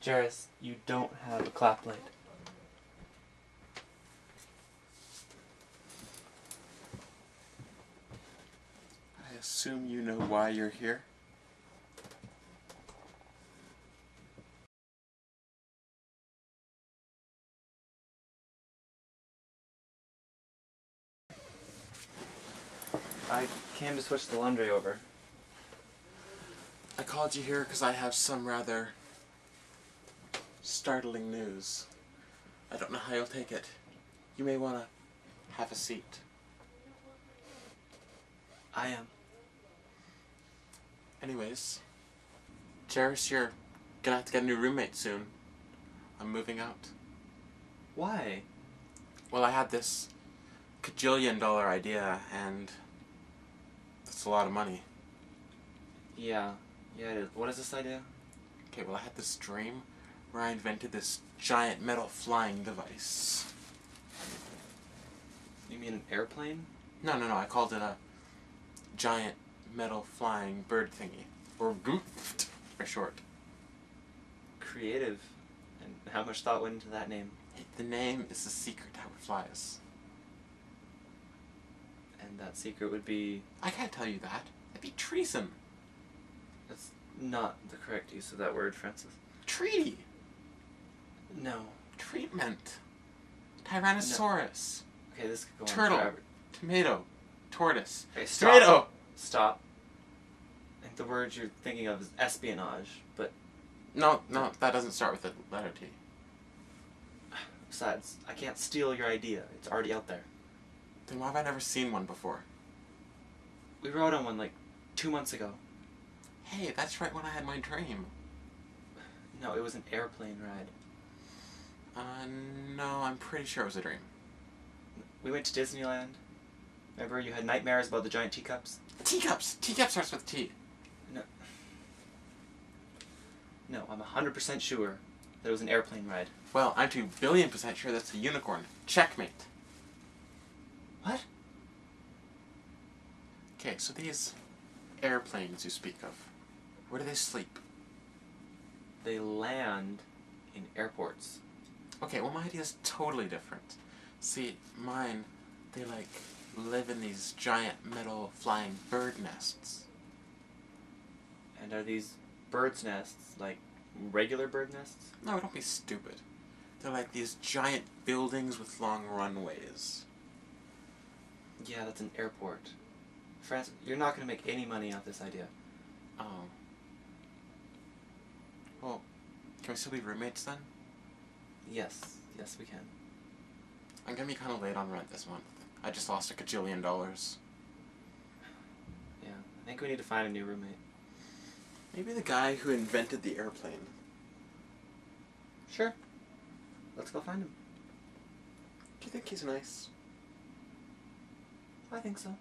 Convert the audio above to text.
Jaris, you don't have a clap blade. I assume you know why you're here? I came to switch the laundry over. I called you here because I have some rather startling news. I don't know how you'll take it. You may want to have a seat. I am. Anyways, Jaris, you're gonna have to get a new roommate soon. I'm moving out. Why? Well, I had this $1,000,000,000 idea, and that's a lot of money. Yeah it is. What is this idea? Okay, well, I had this dream where I invented this giant metal flying device. You mean an airplane? No, I called it a giant metal flying bird thingy. Or goofed, for short. Creative. And how much thought went into that name? The name is the secret how it flies. And that secret would be... I can't tell you that. That'd be treason. That's not the correct use of that word, Francis. Treaty. No. Treatment. Tyrannosaurus. Okay, this could go Turtle. on forever. Tomato. Tortoise. Okay, stop. Tomato. Stop. I think the word you're thinking of is espionage, but... No, that doesn't start with the letter T. Besides, I can't steal your idea. It's already out there. Then why have I never seen one before? We rode on one like 2 months ago. Hey, that's right when I had my dream. No, it was an airplane ride. No, I'm pretty sure it was a dream. We went to Disneyland. Remember you had nightmares about the giant teacups? Teacups! Teacup starts with T. No, I'm 100% sure that it was an airplane ride. Well, I'm 2,000,000,000% sure that's a unicorn. Checkmate. What? Okay, so these airplanes you speak of, where do they sleep? They land in airports. Okay, well my idea is totally different. See, mine, they live in these giant metal flying bird nests. And are these birds' nests like regular bird nests? No, don't be stupid. They're like these giant buildings with long runways. Yeah, that's an airport. Francis, you're not going to make any money off this idea. Oh. Well, can we still be roommates then? Yes, we can. I'm gonna be kind of late on rent this month. I just lost $1,000,000,000. Yeah, I think we need to find a new roommate. Maybe the guy who invented the airplane. Sure. Let's go find him. Do you think he's nice? I think so.